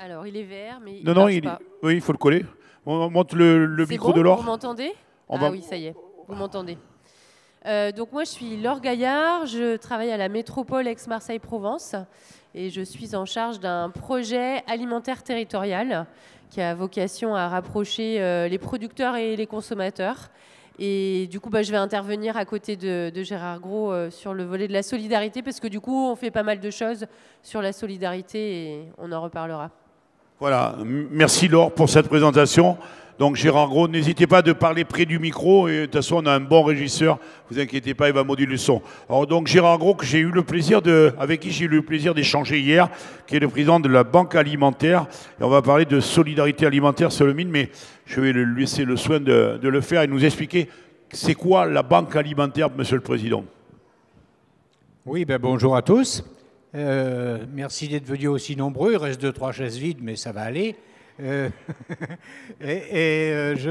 Alors, il est vert, mais il Non, ne non, marche pas. oui, il faut le coller. On monte le C'est micro bon? de Vous Laure. m'entendez? On Ah va... oui, ça y est, vous m'entendez. Donc moi, je suis Laure Gaillard, je travaille à la métropole Aix-Marseille-Provence et je suis en charge d'un projet alimentaire territorial qui a vocation à rapprocher les producteurs et les consommateurs. Et du coup, je vais intervenir à côté de Gérard Gros sur le volet de la solidarité parce que du coup, on fait pas mal de choses sur la solidarité et on en reparlera. Voilà, merci Laure pour cette présentation. Donc Gérard Gros, n'hésitez pas de parler près du micro et de toute façon on a un bon régisseur, vous inquiétez pas, il va moduler le son. Alors donc Gérard Gros, que j'ai eu le plaisir avec qui j'ai eu le plaisir d'échanger hier, qui est le président de la Banque Alimentaire, et on va parler de solidarité alimentaire sur le mine, mais je vais lui laisser le soin de le faire et nous expliquer c'est quoi la Banque Alimentaire, Monsieur le Président. Oui, bonjour à tous. Merci d'être venus aussi nombreux. Il reste 2-3 chaises vides, mais ça va aller. Je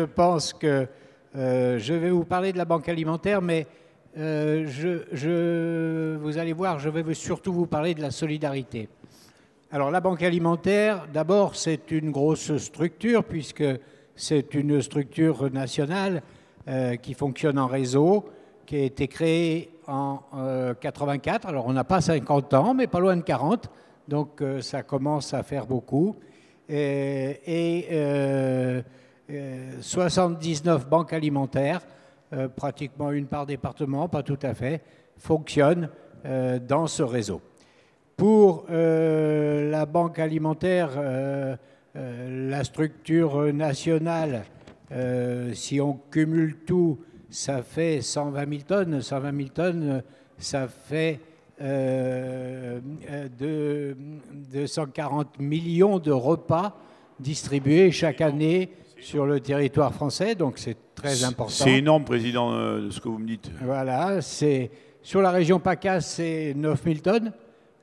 pense que je vais vous parler de la banque alimentaire, mais vous allez voir, je vais surtout vous parler de la solidarité. Alors la banque alimentaire, d'abord, c'est une grosse structure, puisque c'est une structure nationale qui fonctionne en réseau, qui a été créée en 84. Alors, on n'a pas 50 ans, mais pas loin de 40. Donc, ça commence à faire beaucoup. 79 banques alimentaires, pratiquement une par département, pas tout à fait, fonctionnent dans ce réseau. Pour la banque alimentaire, la structure nationale, si on cumule tout, ça fait 120 000 tonnes. 120 000 tonnes, ça fait 240 millions de repas distribués chaque année sur le territoire français. Donc c'est très important. C'est énorme, Président, de ce que vous me dites. Voilà, sur la région PACA, c'est 9 000 tonnes,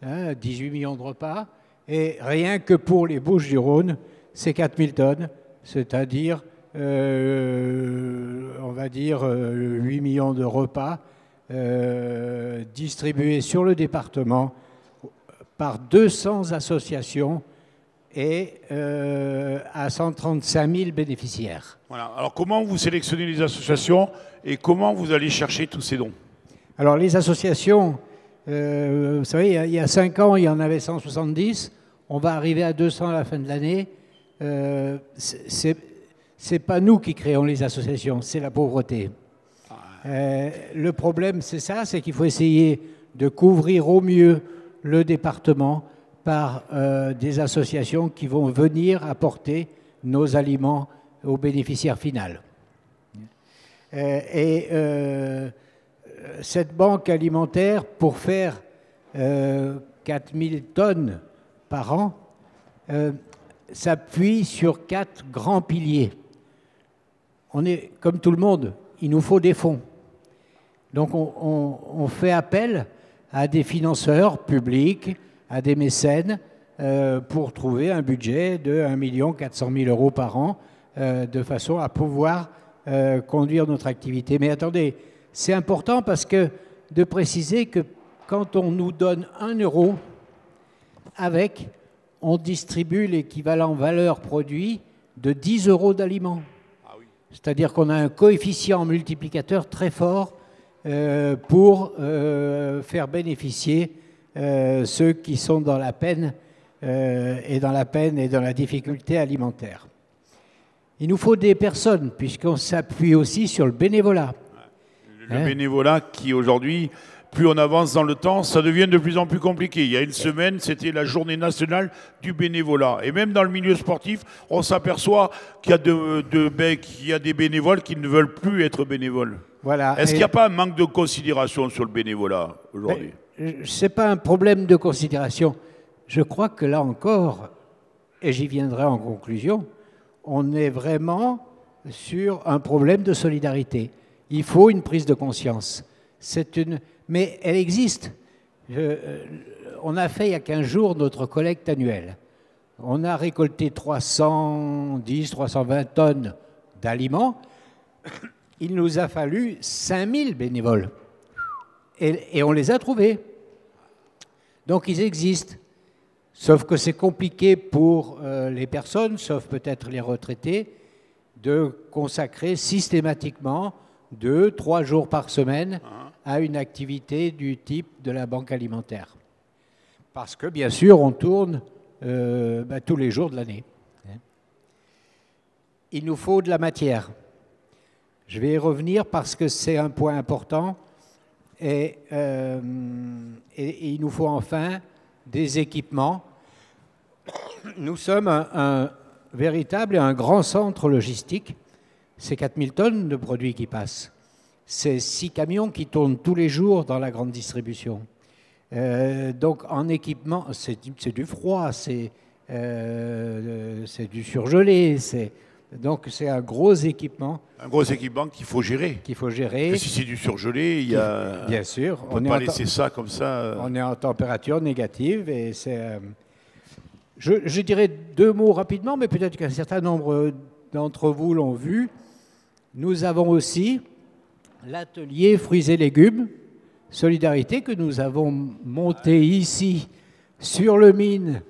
18 millions de repas. Et rien que pour les Bouches-du-Rhône, c'est 4 000 tonnes, c'est-à-dire... on va dire 8 millions de repas distribués sur le département par 200 associations et à 135 000 bénéficiaires. Voilà. Alors comment vous sélectionnez les associations et comment vous allez chercher tous ces dons? Alors les associations, vous savez, il y a 5 ans, il y en avait 170. On va arriver à 200 à la fin de l'année. C'est pas nous qui créons les associations, c'est la pauvreté. Le problème, c'est ça, c'est qu'il faut essayer de couvrir au mieux le département par des associations qui vont venir apporter nos aliments aux bénéficiaires final. Cette banque alimentaire, pour faire 4 000 tonnes par an, s'appuie sur 4 grands piliers. On est, comme tout le monde, il nous faut des fonds. Donc on fait appel à des financeurs publics, à des mécènes, pour trouver un budget de 1 400 000 € par an, de façon à pouvoir conduire notre activité. Mais attendez, c'est important parce que de préciser que quand on nous donne 1 euro, on distribue l'équivalent valeur produit de 10 € d'aliments. C'est-à-dire qu'on a un coefficient multiplicateur très fort pour faire bénéficier ceux qui sont dans la peine et dans la difficulté alimentaire. Il nous faut des personnes, puisqu'on s'appuie aussi sur le bénévolat. Le bénévolat qui aujourd'hui, plus on avance dans le temps, ça devient de plus en plus compliqué. Il y a une semaine, c'était la journée nationale du bénévolat. Et même dans le milieu sportif, on s'aperçoit qu'il y a des bénévoles qui ne veulent plus être bénévoles. Voilà. Est-ce qu'il n'y a pas un manque de considération sur le bénévolat aujourd'hui? Ce n'est pas un problème de considération. Je crois que là encore, et j'y viendrai en conclusion, on est vraiment sur un problème de solidarité. Il faut une prise de conscience. Mais elle existe. On a fait il y a 15 jours notre collecte annuelle. On a récolté 310, 320 tonnes d'aliments. Il nous a fallu 5000 bénévoles. Et on les a trouvés. Donc ils existent. Sauf que c'est compliqué pour les personnes, sauf peut-être les retraités, de consacrer systématiquement 2-3 jours par semaine à une activité du type de la banque alimentaire. Parce que, bien sûr, on tourne tous les jours de l'année. Il nous faut de la matière. Je vais y revenir parce que c'est un point important. Et il nous faut enfin des équipements. Nous sommes un véritable et un grand centre logistique. C'est 4000 tonnes de produits qui passent. C'est 6 camions qui tournent tous les jours dans la grande distribution. Donc en équipement, c'est du froid, c'est du surgelé, donc c'est un gros équipement. Un gros équipement qu'il faut gérer. Qu'il faut gérer. Et si c'est du surgelé, il y a... Bien sûr. On ne peut pas laisser ça comme ça. On est en température négative et c'est... Je dirais 2 mots rapidement, mais peut-être qu'un certain nombre d'entre vous l'ont vu. Nous avons aussi l'atelier fruits et légumes Solidarité que nous avons monté ici sur le mine,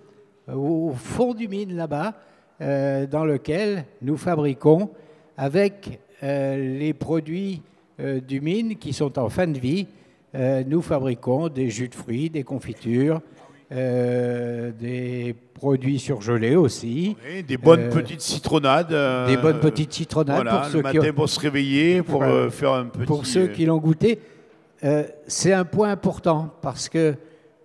au fond du mine là-bas, dans lequel nous fabriquons avec les produits du mine qui sont en fin de vie. Nous fabriquons des jus de fruits, des confitures, des produits surgelés aussi. Oui, des bonnes petites citronnades. Des bonnes petites citronnades. Voilà, pour ceux le matin pour se réveiller, pour faire un petit... Pour ceux qui l'ont goûté, c'est un point important parce que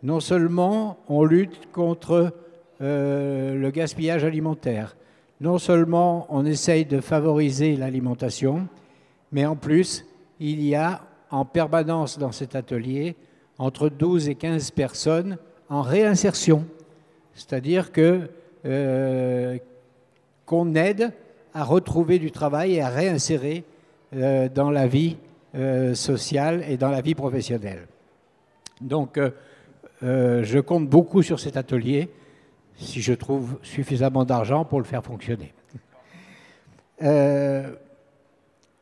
non seulement on lutte contre le gaspillage alimentaire, non seulement on essaye de favoriser l'alimentation, mais en plus, il y a en permanence dans cet atelier entre 12 et 15 personnes en réinsertion. C'est-à-dire qu'on aide à retrouver du travail et à réinsérer dans la vie sociale et dans la vie professionnelle. Donc, je compte beaucoup sur cet atelier si je trouve suffisamment d'argent pour le faire fonctionner.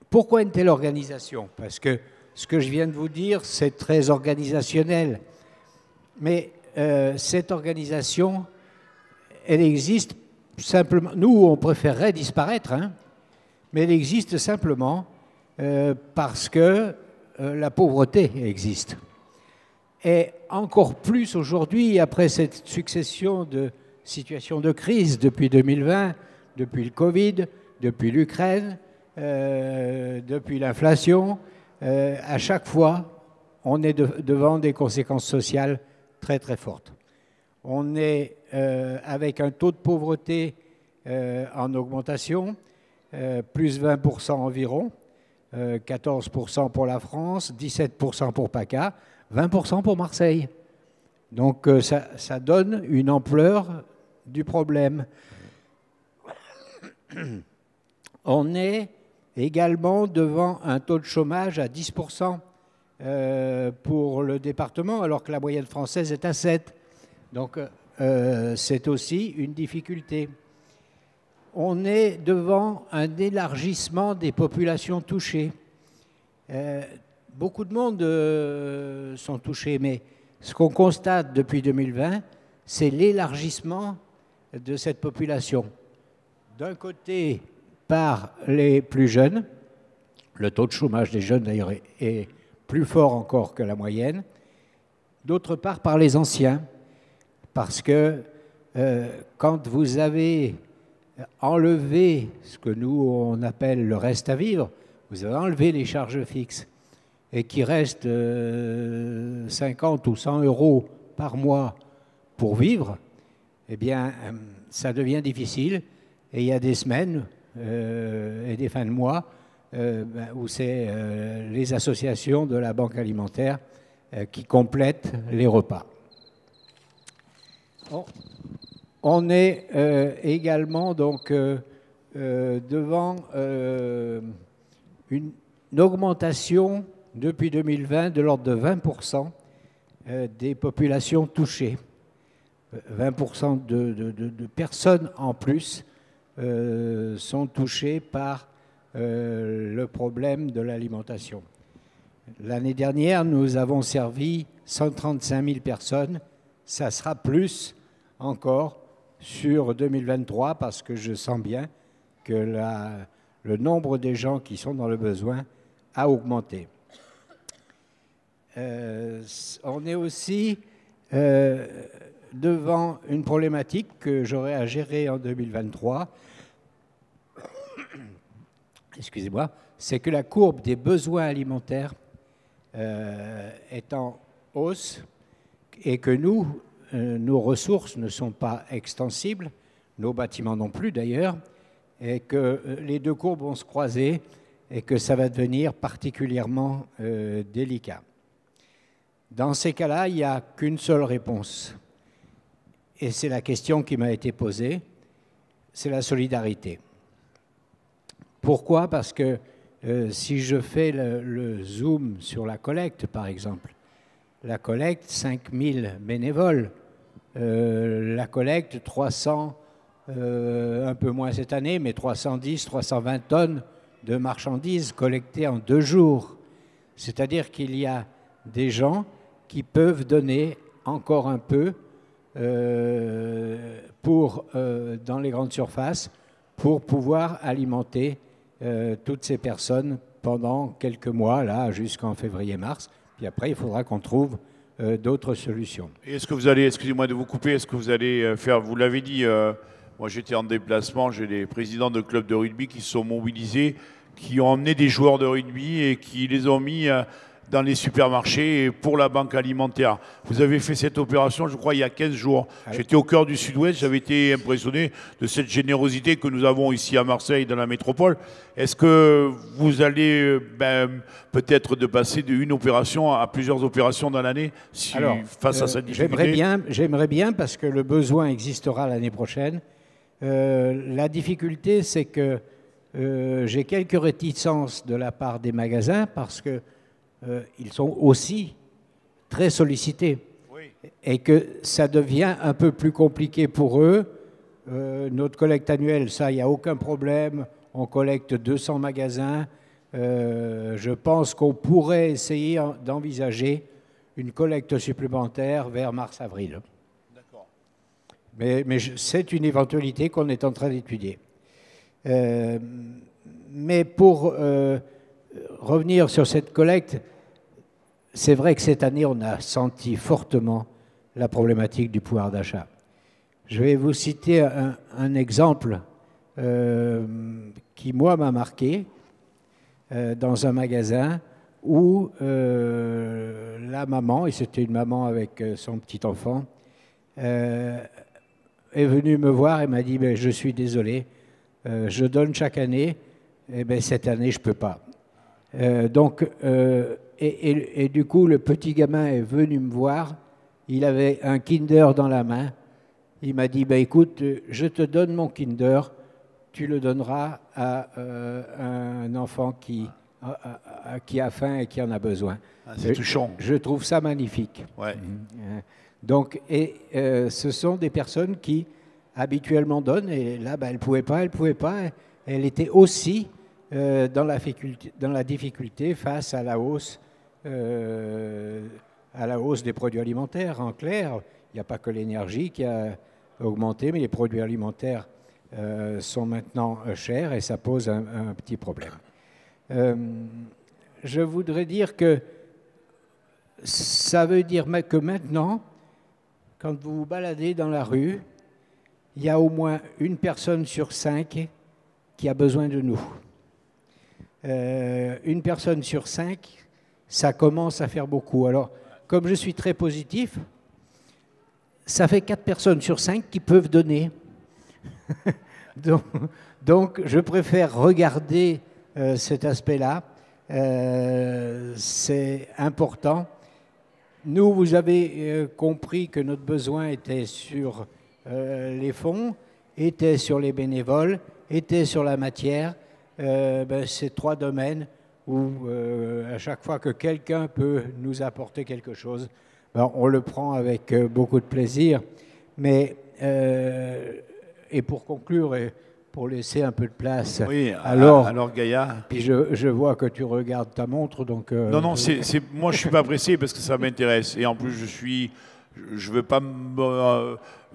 Pourquoi une telle organisation? Parce que ce que je viens de vous dire, c'est très organisationnel. Mais cette organisation, elle existe simplement... Nous, on préférerait disparaître, hein, mais elle existe simplement parce que la pauvreté existe. Et encore plus aujourd'hui, après cette succession de situations de crise depuis 2020, depuis le Covid, depuis l'Ukraine, depuis l'inflation, à chaque fois, on est devant des conséquences sociales très très fortes. On est avec un taux de pauvreté en augmentation, plus 20% environ, 14% pour la France, 17% pour PACA, 20% pour Marseille. Donc ça donne une ampleur du problème. On est également devant un taux de chômage à 10% pour le département, alors que la moyenne française est à 7%. Donc c'est aussi une difficulté. On est devant un élargissement des populations touchées. Beaucoup de monde sont touchés, mais ce qu'on constate depuis 2020, c'est l'élargissement de cette population. D'un côté, par les plus jeunes, le taux de chômage des jeunes d'ailleurs est plus fort encore que la moyenne. D'autre part, par les anciens, parce que quand vous avez enlevé ce que nous on appelle le reste à vivre, vous avez enlevé les charges fixes et qu'il reste 50 ou 100 euros par mois pour vivre, eh bien, ça devient difficile. Et il y a des semaines et des fins de mois où c'est les associations de la banque alimentaire qui complètent les repas. On est également donc devant une augmentation depuis 2020 de l'ordre de 20% des populations touchées. 20% de personnes en plus sont touchées par le problème de l'alimentation. L'année dernière, nous avons servi 135 000 personnes. Ça sera plus encore sur 2023 parce que je sens bien que le nombre des gens qui sont dans le besoin a augmenté. On est aussi devant une problématique que j'aurai à gérer en 2023. Excusez-moi, c'est que la courbe des besoins alimentaires est en hausse et que nos ressources ne sont pas extensibles, nos bâtiments non plus d'ailleurs, et que les deux courbes vont se croiser et que ça va devenir particulièrement délicat. Dans ces cas-là, il n'y a qu'une seule réponse. Et c'est la question qui m'a été posée, c'est la solidarité. Pourquoi? Parce que si je fais le zoom sur la collecte, par exemple, la collecte, 5000 bénévoles, la collecte, 300, un peu moins cette année, mais 310, 320 tonnes de marchandises collectées en 2 jours. C'est-à-dire qu'il y a des gens qui peuvent donner encore un peu dans les grandes surfaces pour pouvoir alimenter toutes ces personnes pendant quelques mois, là, jusqu'en février-mars. Puis après, il faudra qu'on trouve d'autres solutions. Et est-ce que vous allez, excusez-moi de vous couper, est-ce que vous allez faire, vous l'avez dit, moi j'étais en déplacement, j'ai des présidents de clubs de rugby qui se sont mobilisés, qui ont emmené des joueurs de rugby et qui les ont mis dans les supermarchés pour la banque alimentaire. Vous avez fait cette opération, je crois, il y a 15 jours. J'étais au cœur du Sud-Ouest, j'avais été impressionné de cette générosité que nous avons ici à Marseille, dans la métropole. Est-ce que vous allez peut-être de passer d'une opération à plusieurs opérations dans l'année face à cette difficulté? J'aimerais bien parce que le besoin existera l'année prochaine. La difficulté, c'est que j'ai quelques réticences de la part des magasins parce que ils sont aussi très sollicités. Oui. Et que ça devient un peu plus compliqué pour eux. Notre collecte annuelle, ça, il n'y a aucun problème. On collecte 200 magasins. Je pense qu'on pourrait essayer d'envisager une collecte supplémentaire vers mars-avril. D'accord. Mais c'est une éventualité qu'on est en train d'étudier. Mais pour revenir sur cette collecte, c'est vrai que cette année, on a senti fortement la problématique du pouvoir d'achat. Je vais vous citer un exemple qui, moi, m'a marqué dans un magasin où la maman, et c'était une maman avec son petit enfant, est venue me voir et m'a dit « Je suis désolé, je donne chaque année, et cette année, je ne peux pas. » Et du coup, le petit gamin est venu me voir. Il avait un Kinder dans la main. Il m'a dit, écoute, je te donne mon Kinder. Tu le donneras à un enfant qui a faim et qui en a besoin. Ah, c'est touchant. Je trouve ça magnifique. Ouais. Donc, ce sont des personnes qui habituellement donnent. Et là, elle ne pouvait pas. Elle était aussi dans la difficulté face à la hausse des produits alimentaires. En clair, il n'y a pas que l'énergie qui a augmenté, mais les produits alimentaires sont maintenant chers et ça pose un petit problème. Je voudrais dire que ça veut dire que maintenant, quand vous vous baladez dans la rue, il y a au moins une personne sur 5 qui a besoin de nous. Une personne sur 5, ça commence à faire beaucoup. Alors, comme je suis très positif, ça fait 4 personnes sur 5 qui peuvent donner. donc, je préfère regarder cet aspect-là. C'est important. Nous, vous avez compris que notre besoin était sur les fonds, était sur les bénévoles, était sur la matière. C'est 3 domaines où à chaque fois que quelqu'un peut nous apporter quelque chose, on le prend avec beaucoup de plaisir. Mais, et pour conclure, et pour laisser un peu de place, oui, alors Gaïa. Puis je vois que tu regardes ta montre, donc... Non, moi je ne suis pas pressé parce que ça m'intéresse. Et en plus, je suis je ne veux pas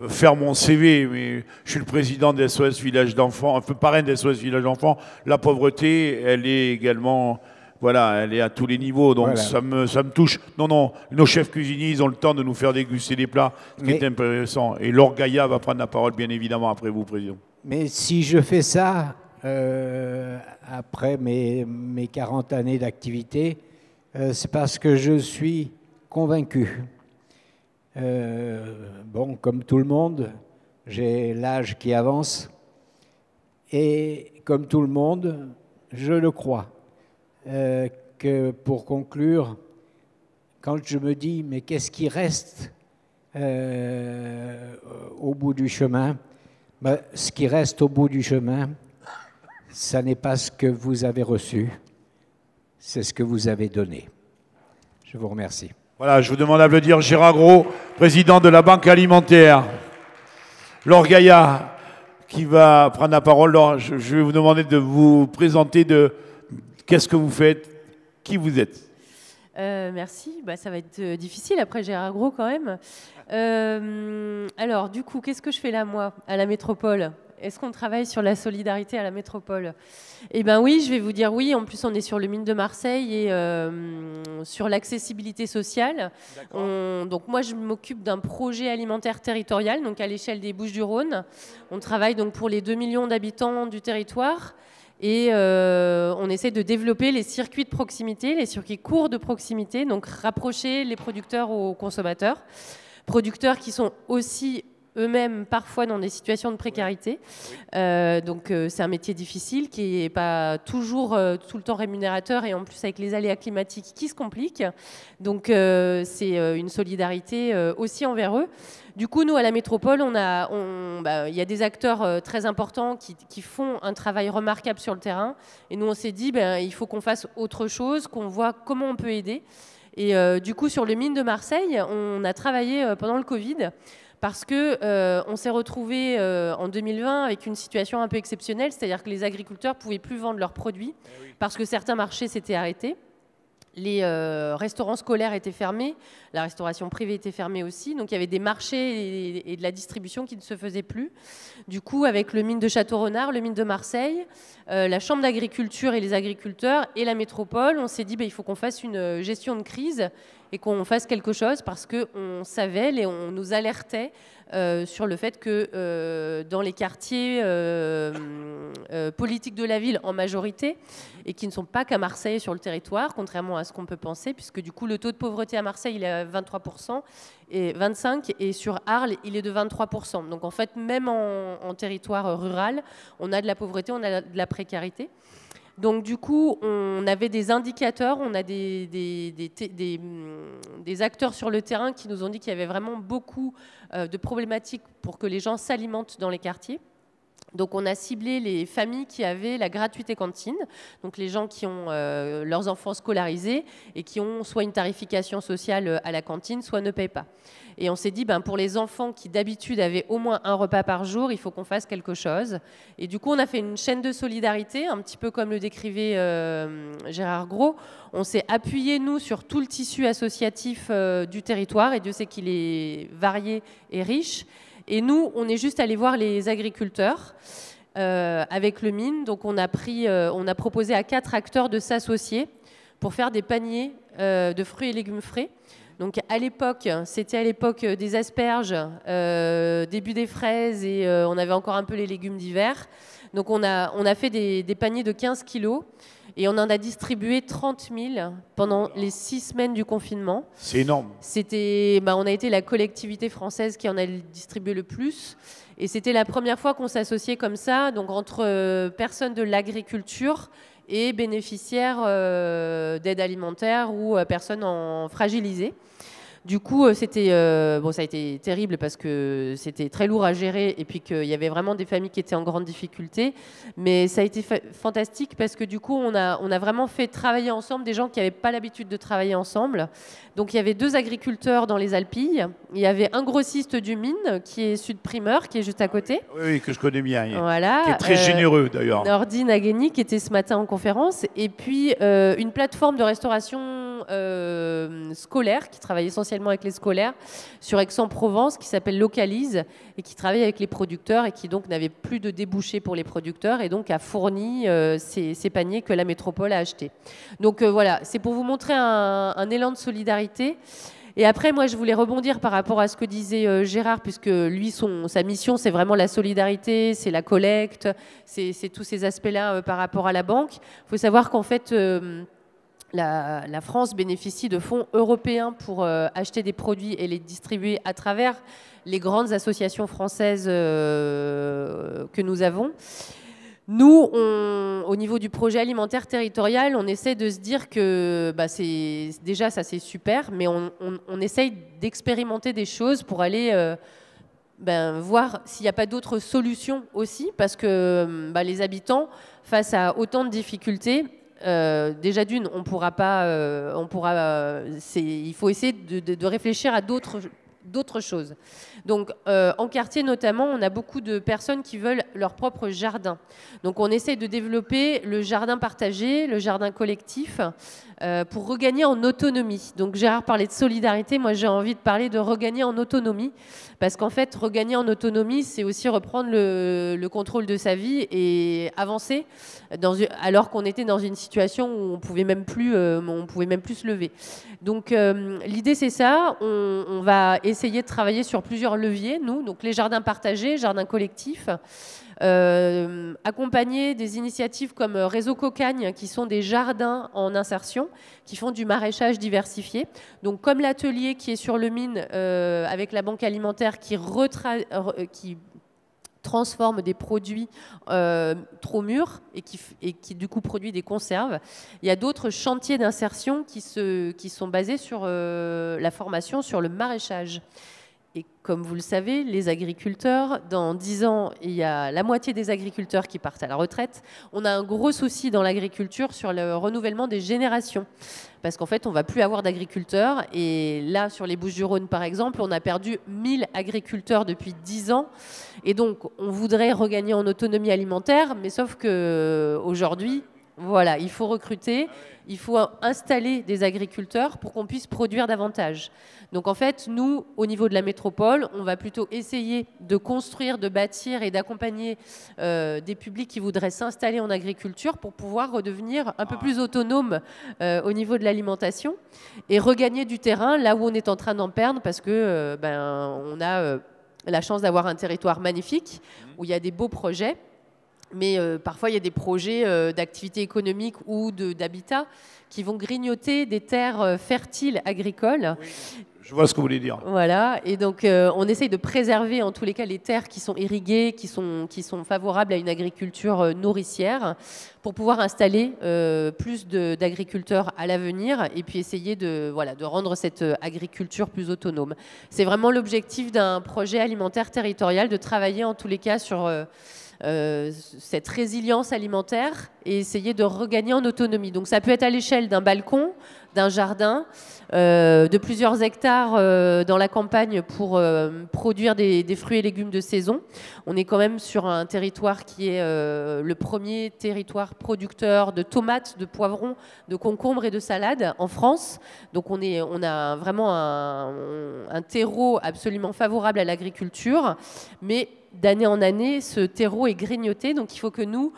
faire mon CV, mais je suis le président des SOS Village d'Enfants, un peu parrain des SOS Village d'Enfants. La pauvreté, elle est également, voilà, elle est à tous les niveaux, donc voilà. ça me touche. Non, non, nos chefs cuisiniers, ils ont le temps de nous faire déguster des plats, ce qui est intéressant. Et Laure Gaillard va prendre la parole, bien évidemment, après vous, Président. Mais si je fais ça, après mes 40 années d'activité, c'est parce que je suis convaincu. Bon, comme tout le monde, j'ai l'âge qui avance et comme tout le monde, je le crois, que pour conclure, quand je me dis mais qu'est-ce qui reste au bout du chemin, ben, ce qui reste au bout du chemin, ça n'est pas ce que vous avez reçu, c'est ce que vous avez donné. Je vous remercie. Voilà, je vous demande d'applaudir Gérard Gros, président de la Banque alimentaire. Laure Gaillard, qui va prendre la parole. Laure, je vais vous demander de vous présenter qu'est-ce que vous faites, qui vous êtes. Merci, bah, ça va être difficile après Gérard Gros quand même. Alors du coup, qu'est-ce que je fais là moi, à la métropole ? Est-ce qu'on travaille sur la solidarité à la métropole ? Eh bien oui, je vais vous dire oui. En plus, on est sur le Mine de Marseille et sur l'accessibilité sociale. Donc moi, je m'occupe d'un projet alimentaire territorial, donc à l'échelle des Bouches-du-Rhône. On travaille donc pour les 2 millions d'habitants du territoire. Et on essaie de développer les circuits de proximité, les circuits courts de proximité, donc rapprocher les producteurs aux consommateurs. Producteurs qui sont aussi eux-mêmes parfois dans des situations de précarité. Donc c'est un métier difficile qui n'est pas toujours tout le temps rémunérateur et en plus avec les aléas climatiques qui se compliquent. Donc c'est une solidarité aussi envers eux. Du coup, nous, à la métropole, il y a des acteurs très importants qui font un travail remarquable sur le terrain. Et nous, on s'est dit, il faut qu'on fasse autre chose, qu'on voit comment on peut aider. Et du coup, sur le Mine de Marseille, on a travaillé pendant le Covid parce qu'on s'est retrouvé en 2020 avec une situation un peu exceptionnelle, c'est-à-dire que les agriculteurs ne pouvaient plus vendre leurs produits parce que certains marchés s'étaient arrêtés. Les restaurants scolaires étaient fermés, la restauration privée était fermée aussi, donc il y avait des marchés et de la distribution qui ne se faisaient plus. Du coup, avec le Mine de Château-Renard, le Mine de Marseille, la Chambre d'agriculture et les agriculteurs et la métropole, on s'est dit il faut qu'on fasse une gestion de crise et qu'on fasse quelque chose parce qu'on savait et on nous alertait sur le fait que dans les quartiers politiques de la ville en majorité, et qui ne sont pas qu'à Marseille sur le territoire, contrairement à ce qu'on peut penser, puisque du coup le taux de pauvreté à Marseille il est à 23% et 25%, et sur Arles il est de 23%. Donc en fait même en territoire rural, on a de la pauvreté, on a de la précarité. Donc du coup, on avait des indicateurs, on a des acteurs sur le terrain qui nous ont dit qu'il y avait vraiment beaucoup de problématiques pour que les gens s'alimentent dans les quartiers. Donc on a ciblé les familles qui avaient la gratuité cantine, donc les gens qui ont leurs enfants scolarisés et qui ont soit une tarification sociale à la cantine, soit ne payent pas. Et on s'est dit, pour les enfants qui d'habitude avaient au moins un repas par jour, il faut qu'on fasse quelque chose. Et du coup, on a fait une chaîne de solidarité, un petit peu comme le décrivait Gérard Gros. On s'est appuyé, nous, sur tout le tissu associatif du territoire, et Dieu sait qu'il est varié et riche. Et nous, on est juste allé voir les agriculteurs avec le Mine. Donc on a proposé à 4 acteurs de s'associer pour faire des paniers de fruits et légumes frais. Donc à l'époque, c'était à l'époque des asperges, début des fraises et on avait encore un peu les légumes d'hiver. Donc on a fait des paniers de 15 kilos et on en a distribué 30 000 pendant les 6 semaines du confinement. C'est énorme. On a été la collectivité française qui en a distribué le plus. Et c'était la première fois qu'on s'associait comme ça, donc entre personnes de l'agriculture et bénéficiaires d'aide alimentaire ou personnes fragilisées. Du coup, ça a été terrible parce que c'était très lourd à gérer et puis qu'il y avait vraiment des familles qui étaient en grande difficulté. Mais ça a été fantastique parce que du coup, on a vraiment fait travailler ensemble des gens qui n'avaient pas l'habitude de travailler ensemble. Donc, il y avait 2 agriculteurs dans les Alpilles. Il y avait un grossiste du Mine qui est Sud Primeur, qui est juste à côté. Oui, que je connais bien. Voilà. Qui est très généreux d'ailleurs. Nordine Agueni qui était ce matin en conférence. Et puis, une plateforme de restauration scolaire, qui travaille essentiellement avec les scolaires, sur Aix-en-Provence, qui s'appelle Localise, et qui travaille avec les producteurs, et qui donc n'avait plus de débouchés pour les producteurs, et donc a fourni ces paniers que la métropole a achetés. Donc voilà, c'est pour vous montrer un élan de solidarité. Et après, moi, je voulais rebondir par rapport à ce que disait Gérard, puisque lui, sa mission, c'est vraiment la solidarité, c'est la collecte, c'est tous ces aspects-là par rapport à la banque. Il faut savoir qu'en fait, la France bénéficie de fonds européens pour acheter des produits et les distribuer à travers les grandes associations françaises que nous avons. Nous, au niveau du projet alimentaire territorial, on essaie de se dire que déjà ça c'est super, mais on essaye d'expérimenter des choses pour aller voir s'il n'y a pas d'autres solutions aussi, parce que les habitants, face à autant de difficultés, déjà d'une, il faut essayer de réfléchir à d'autres choses. Donc, en quartier notamment, on a beaucoup de personnes qui veulent leur propre jardin. Donc, on essaie de développer le jardin partagé, le jardin collectif, pour regagner en autonomie. Donc, Gérard parlait de solidarité. Moi, j'ai envie de parler de regagner en autonomie. Parce qu'en fait, regagner en autonomie, c'est aussi reprendre le contrôle de sa vie et avancer, alors qu'on était dans une situation où on pouvait même plus se lever. Donc, l'idée, c'est ça. On va essayer de travailler sur plusieurs leviers, nous. Donc, les jardins partagés, jardins collectifs. Accompagner des initiatives comme Réseau Cocagne, qui sont des jardins en insertion, qui font du maraîchage diversifié. Donc, comme l'atelier qui est sur le Mine avec la banque alimentaire qui transforme des produits trop mûrs et qui du coup produit des conserves. Il y a d'autres chantiers d'insertion qui sont basés sur la formation sur le maraîchage. Et comme vous le savez, les agriculteurs, dans 10 ans, il y a la moitié des agriculteurs qui partent à la retraite. On a un gros souci dans l'agriculture sur le renouvellement des générations. Parce qu'en fait, on ne va plus avoir d'agriculteurs. Et là, sur les Bouches-du-Rhône, par exemple, on a perdu 1000 agriculteurs depuis 10 ans. Et donc, on voudrait regagner en autonomie alimentaire. Mais sauf qu'aujourd'hui, voilà, il faut recruter, il faut installer des agriculteurs pour qu'on puisse produire davantage. Donc en fait, nous, au niveau de la métropole, on va plutôt essayer de construire, de bâtir et d'accompagner des publics qui voudraient s'installer en agriculture pour pouvoir redevenir un peu plus autonome au niveau de l'alimentation et regagner du terrain là où on est en train d'en perdre parce que on a la chance d'avoir un territoire magnifique où il y a des beaux projets. Mais parfois, il y a des projets d'activité économique ou d'habitat qui vont grignoter des terres fertiles agricoles. Oui, je vois ce que vous voulez dire. Voilà, et donc on essaye de préserver en tous les cas les terres qui sont irriguées, qui sont favorables à une agriculture nourricière pour pouvoir installer plus d'agriculteurs à l'avenir et puis essayer de rendre cette agriculture plus autonome. C'est vraiment l'objectif d'un projet alimentaire territorial, de travailler en tous les cas sur cette résilience alimentaire et essayer de regagner en autonomie. Donc ça peut être à l'échelle d'un balcon, d'un jardin, de plusieurs hectares dans la campagne pour produire des fruits et légumes de saison. On est quand même sur un territoire qui est le premier territoire producteur de tomates, de poivrons, de concombres et de salades en France. Donc on a vraiment un terreau absolument favorable à l'agriculture, mais d'année en année, ce terreau est grignoté. Donc il faut que nous,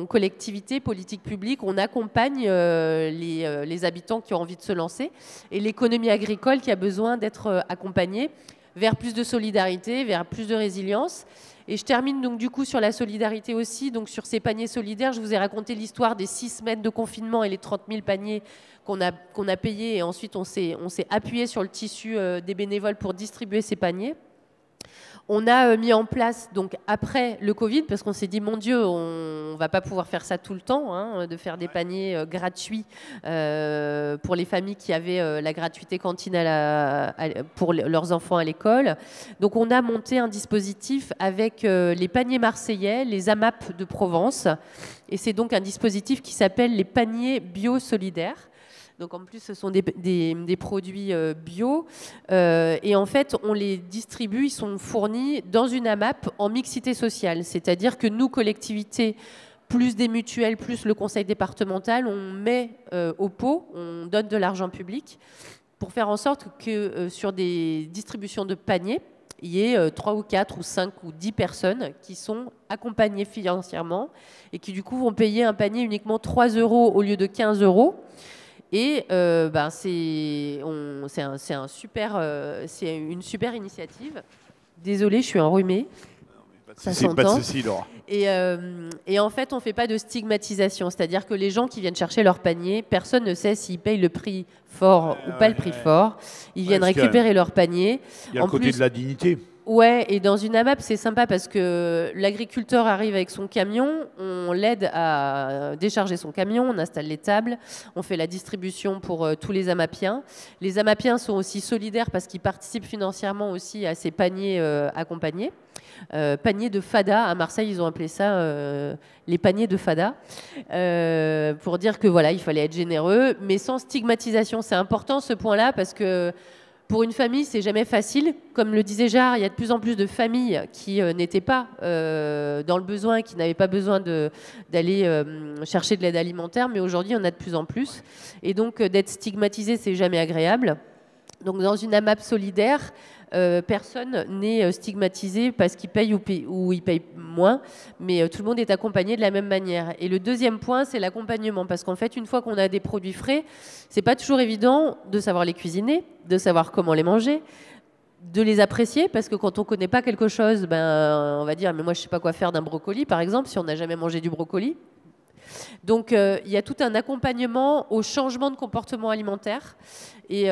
collectivités, politiques publiques, on accompagne les habitants qui ont envie de se lancer et l'économie agricole qui a besoin d'être accompagnée vers plus de solidarité, vers plus de résilience. Et je termine donc du coup sur la solidarité aussi, donc sur ces paniers solidaires. Je vous ai raconté l'histoire des 6 semaines de confinement et les 30 000 paniers qu'on a payés. Et ensuite, on s'est appuyé sur le tissu des bénévoles pour distribuer ces paniers. On a mis en place, donc après le Covid, parce qu'on s'est dit, mon Dieu, on ne va pas pouvoir faire ça tout le temps, de faire des paniers gratuits pour les familles qui avaient la gratuité cantine pour leurs enfants à l'école. Donc on a monté un dispositif avec les paniers marseillais, les AMAP de Provence. Et c'est donc un dispositif qui s'appelle les paniers bio-solidaires. Donc en plus, ce sont des produits bio. Et en fait, on les distribue, ils sont fournis dans une AMAP en mixité sociale. C'est-à-dire que nous, collectivités, plus des mutuelles, plus le conseil départemental, on met au pot, on donne de l'argent public pour faire en sorte que sur des distributions de paniers, il y ait 3 ou 4 ou 5 ou 10 personnes qui sont accompagnées financièrement et qui du coup vont payer un panier uniquement 3 € au lieu de 15 €. Et c'est une super initiative. Désolée, je suis enrhumée. Ça s'entend. Pas de souci, Laure. Et en fait, on ne fait pas de stigmatisation. C'est-à-dire que les gens qui viennent chercher leur panier, personne ne sait s'ils payent le prix fort ou pas le prix fort. Ils viennent récupérer leur panier. Il y a le côté de la dignité. Ouais, et dans une AMAP, c'est sympa parce que l'agriculteur arrive avec son camion, on l'aide à décharger son camion, on installe les tables, on fait la distribution pour tous les AMAPiens. Les AMAPiens sont aussi solidaires parce qu'ils participent financièrement aussi à ces paniers accompagnés. Paniers de fada, à Marseille, ils ont appelé ça les paniers de fada, pour dire que voilà, il fallait être généreux, mais sans stigmatisation. C'est important ce point-là parce que pour une famille, c'est jamais facile. Comme le disait Gérard, il y a de plus en plus de familles qui n'étaient pas dans le besoin, qui n'avaient pas besoin d'aller chercher de l'aide alimentaire, mais aujourd'hui, il y en a de plus en plus. Et donc, d'être stigmatisé, c'est jamais agréable. Donc, dans une AMAP solidaire, personne n'est stigmatisé parce qu'il paye ou il paye moins, mais tout le monde est accompagné de la même manière. Et le deuxième point, c'est l'accompagnement, parce qu'en fait, une fois qu'on a des produits frais, c'est pas toujours évident de savoir les cuisiner, de savoir comment les manger, de les apprécier, parce que quand on connaît pas quelque chose, on va dire, mais moi je sais pas quoi faire d'un brocoli, par exemple, si on n'a jamais mangé du brocoli. Donc il y a tout un accompagnement au changement de comportement alimentaire et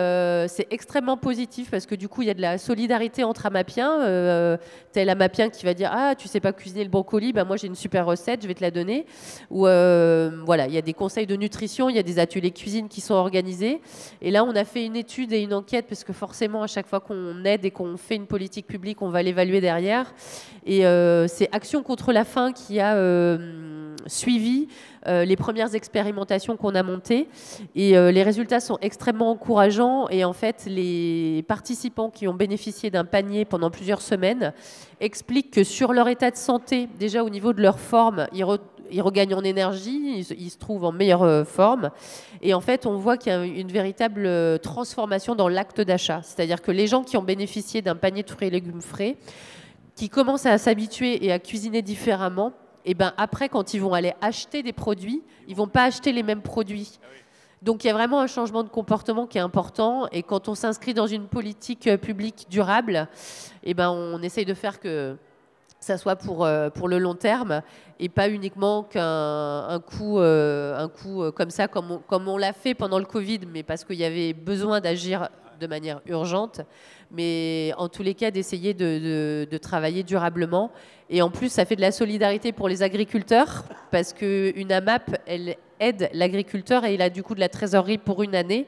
c'est extrêmement positif parce que du coup il y a de la solidarité entre amapiens. Tel amapien qui va dire ah tu sais pas cuisiner le brocoli, moi j'ai une super recette, je vais te la donner. Ou voilà, il y a des conseils de nutrition, il y a des ateliers cuisine qui sont organisés. Et là on a fait une étude et une enquête parce que forcément à chaque fois qu'on aide et qu'on fait une politique publique, on va l'évaluer derrière. Et c'est Action contre la faim qui a suivi les premières expérimentations qu'on a montées et les résultats sont extrêmement encourageants et en fait les participants qui ont bénéficié d'un panier pendant plusieurs semaines expliquent que sur leur état de santé, déjà au niveau de leur forme, ils regagnent en énergie, ils se trouvent en meilleure forme et en fait on voit qu'il y a une véritable transformation dans l'acte d'achat, c'est-à-dire que les gens qui ont bénéficié d'un panier de fruits et légumes frais, qui commencent à s'habituer et à cuisiner différemment, et après, quand ils vont aller acheter des produits, ils ne vont pas acheter les mêmes produits. Donc, il y a vraiment un changement de comportement qui est important. Et quand on s'inscrit dans une politique publique durable, on essaye de faire que ça soit pour le long terme et pas uniquement qu'un coup comme ça, comme on l'a fait pendant le Covid, mais parce qu'il y avait besoin d'agir de manière urgente, mais en tous les cas d'essayer de travailler durablement. Et en plus, ça fait de la solidarité pour les agriculteurs, parce qu'une AMAP, elle aide l'agriculteur et il a du coup de la trésorerie pour une année,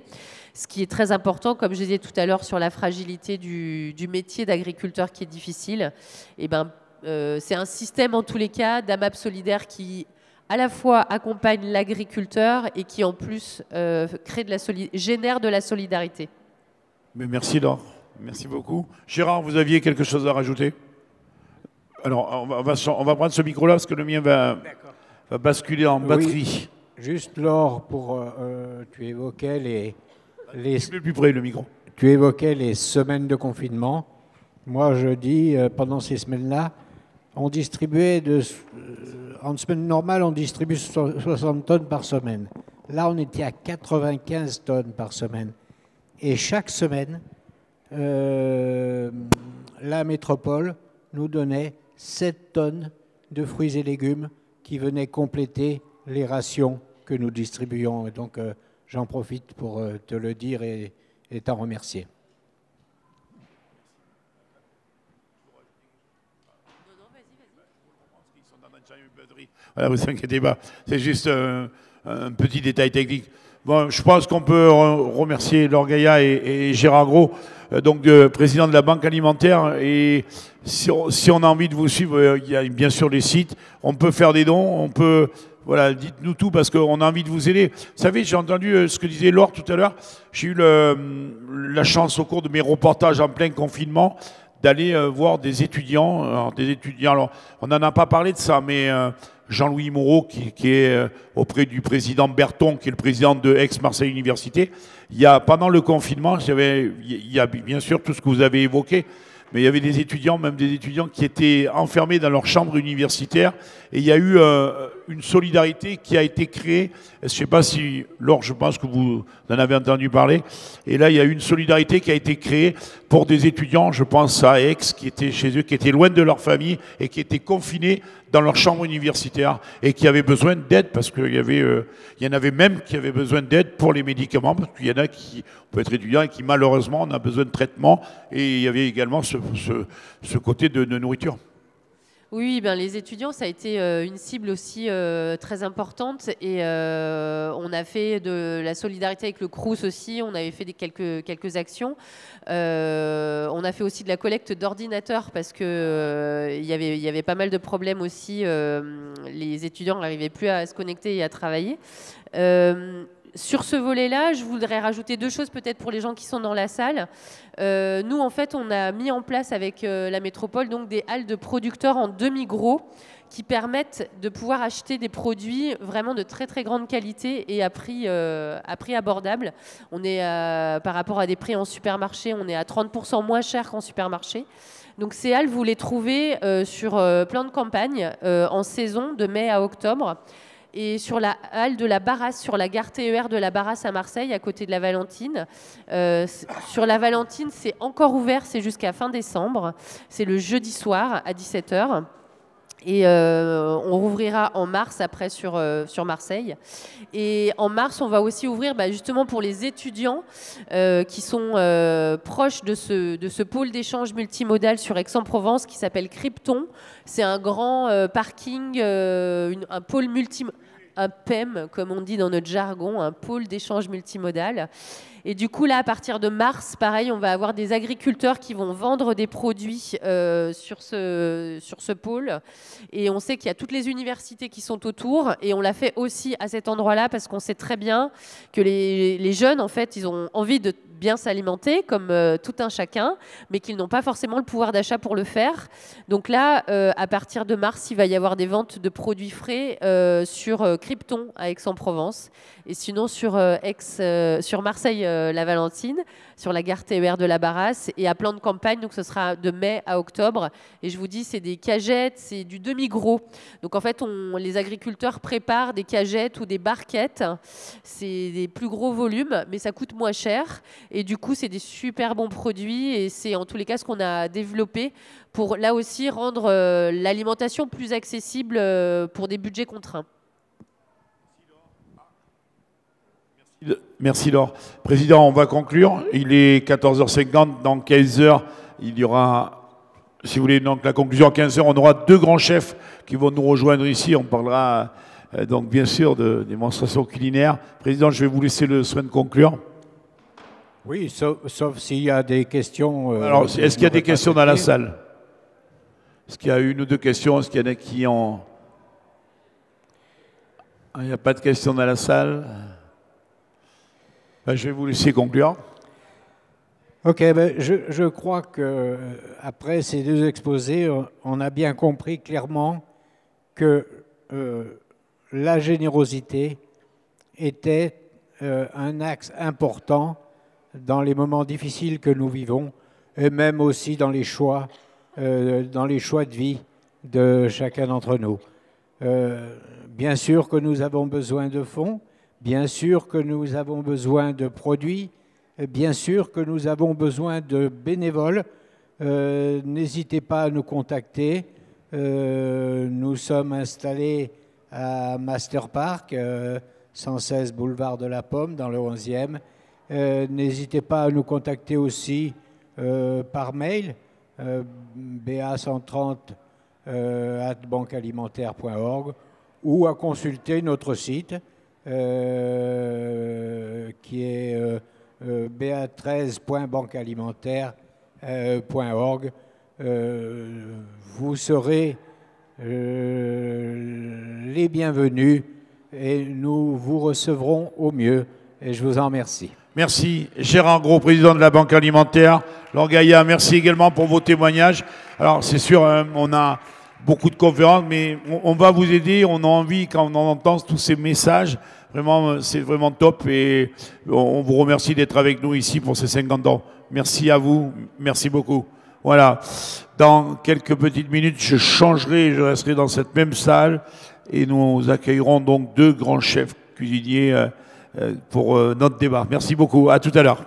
ce qui est très important, comme je disais tout à l'heure, sur la fragilité du métier d'agriculteur qui est difficile. Et c'est un système en tous les cas d'AMAP solidaire qui à la fois accompagne l'agriculteur et qui en plus génère de la solidarité. Mais merci Laure, merci beaucoup. Gérard, vous aviez quelque chose à rajouter? Alors, on va prendre ce micro-là parce que le mien va basculer en batterie. Oui, juste Laure, tu évoquais le plus près le micro. Tu évoquais les semaines de confinement. Moi, je dis, pendant ces semaines-là, on distribuait en semaine normale, on distribue 60 tonnes par semaine. Là, on était à 95 tonnes par semaine. Et chaque semaine, la métropole nous donnait 7 tonnes de fruits et légumes qui venaient compléter les rations que nous distribuions. Et donc, j'en profite pour te le dire et t'en remercier. Voilà, vous inquiétez pas, c'est juste un petit détail technique. Bon, je pense qu'on peut remercier Laure Gaillat et Gérard Gros, donc président de la Banque Alimentaire. Et si on a envie de vous suivre, il y a bien sûr les sites. On peut faire des dons, on peut... Voilà, dites-nous tout parce qu'on a envie de vous aider. Vous savez, j'ai entendu ce que disait Laure tout à l'heure. J'ai eu la chance au cours de mes reportages en plein confinement d'aller voir des étudiants. Alors, on n'en a pas parlé de ça, mais Jean-Louis Moreau, qui est auprès du président Berton, qui est le président de Aix-Marseille Université, pendant le confinement, il y a bien sûr tout ce que vous avez évoqué, mais il y avait des étudiants, même des étudiants qui étaient enfermés dans leur chambre universitaire. Et il y a eu une solidarité qui a été créée. Je ne sais pas si, Laure, je pense que vous en avez entendu parler. Et là, il y a eu une solidarité qui a été créée pour des étudiants, je pense à Aix, qui étaient chez eux, qui étaient loin de leur famille et qui étaient confinés dans leur chambre universitaire et qui avaient besoin d'aide parce qu'il y en avait même qui avaient besoin d'aide pour les médicaments parce qu'il y en a qui peuvent être étudiants et qui malheureusement on a besoin de traitement et il y avait également ce côté de nourriture. Oui, ben, les étudiants, ça a été une cible aussi très importante et on a fait de la solidarité avec le Crous aussi, on avait fait quelques actions. On a fait aussi de la collecte d'ordinateurs parce que il y avait pas mal de problèmes aussi. Les étudiants n'arrivaient plus à se connecter et à travailler. Sur ce volet-là, je voudrais rajouter deux choses peut-être pour les gens qui sont dans la salle. Nous, en fait, on a mis en place avec la métropole donc, des halles de producteurs en demi-gros qui permettent de pouvoir acheter des produits vraiment de très très grande qualité et à prix abordable. On est par rapport à des prix en supermarché, on est à 30% moins cher qu'en supermarché. Donc ces halles, vous les trouvez sur plan de campagne en saison de mai à octobre. Et sur la halle de la Barrasse, sur la gare TER de la Barrasse à Marseille, à côté de la Valentine. Sur la Valentine, c'est encore ouvert, c'est jusqu'à fin décembre. C'est le jeudi soir à 17h. Et on rouvrira en mars après sur Marseille. Et en mars, on va aussi ouvrir justement pour les étudiants qui sont proches de ce pôle d'échange multimodal sur Aix-en-Provence qui s'appelle Krypton. C'est un grand parking, un pôle multimodal. Un PEM, comme on dit dans notre jargon, un pôle d'échange multimodal. Et du coup, là, à partir de mars, pareil, on va avoir des agriculteurs qui vont vendre des produits sur ce pôle. Et on sait qu'il y a toutes les universités qui sont autour. Et on l'a fait aussi à cet endroit-là parce qu'on sait très bien que les jeunes, en fait, ils ont envie de bien s'alimenter, comme tout un chacun, mais qu'ils n'ont pas forcément le pouvoir d'achat pour le faire. Donc là, à partir de mars, il va y avoir des ventes de produits frais sur Krypton à Aix-en-Provence. Et sinon, sur Marseille, la Valentine, sur la gare TER de la Barrasse et à plan de campagne, donc ce sera de mai à octobre. Et je vous dis, c'est des cagettes, c'est du demi-gros. Donc en fait, les agriculteurs préparent des cagettes ou des barquettes. C'est des plus gros volumes, mais ça coûte moins cher. Et du coup, c'est des super bons produits et c'est en tous les cas ce qu'on a développé pour là aussi rendre l'alimentation plus accessible pour des budgets contraints. Merci Laure. Président, on va conclure. Il est 14h50. Dans 15 heures, il y aura, si vous voulez, donc la conclusion à 15 heures, on aura deux grands chefs qui vont nous rejoindre ici. On parlera donc bien sûr de démonstrations culinaires. Président, je vais vous laisser le soin de conclure. Oui, sauf s'il y a des questions. Alors, est-ce qu'il y a des questions dans la salle? Est-ce qu'il y a une ou deux questions? Est-ce qu'il y en a qui ont... Il n'y a pas de questions dans la salle? Je vais vous laisser conclure. Ok, je crois que après ces deux exposés, on a bien compris clairement que la générosité était un axe important dans les moments difficiles que nous vivons et même aussi dans les choix de vie de chacun d'entre nous. Bien sûr que nous avons besoin de fonds. Bien sûr que nous avons besoin de produits, bien sûr que nous avons besoin de bénévoles. N'hésitez pas à nous contacter. Nous sommes installés à Master Park, 116 boulevard de la Pomme, dans le 11e. N'hésitez pas à nous contacter aussi par mail, ba130@banquealimentaire.org ou à consulter notre site qui est ba13.banquealimentaire.org. Vous serez les bienvenus et nous vous recevrons au mieux. Et je vous en remercie. Merci. Gérard Gros, président de la Banque Alimentaire. Laure Gaillard, merci également pour vos témoignages. Alors, c'est sûr, on a beaucoup de conférences, mais on va vous aider. On a envie, quand on entend tous ces messages, vraiment, c'est vraiment top. Et on vous remercie d'être avec nous ici pour ces 50 ans. Merci à vous. Merci beaucoup. Voilà. Dans quelques petites minutes, je changerai, je resterai dans cette même salle et nous accueillerons donc 2 grands chefs cuisiniers pour notre débat. Merci beaucoup. À tout à l'heure.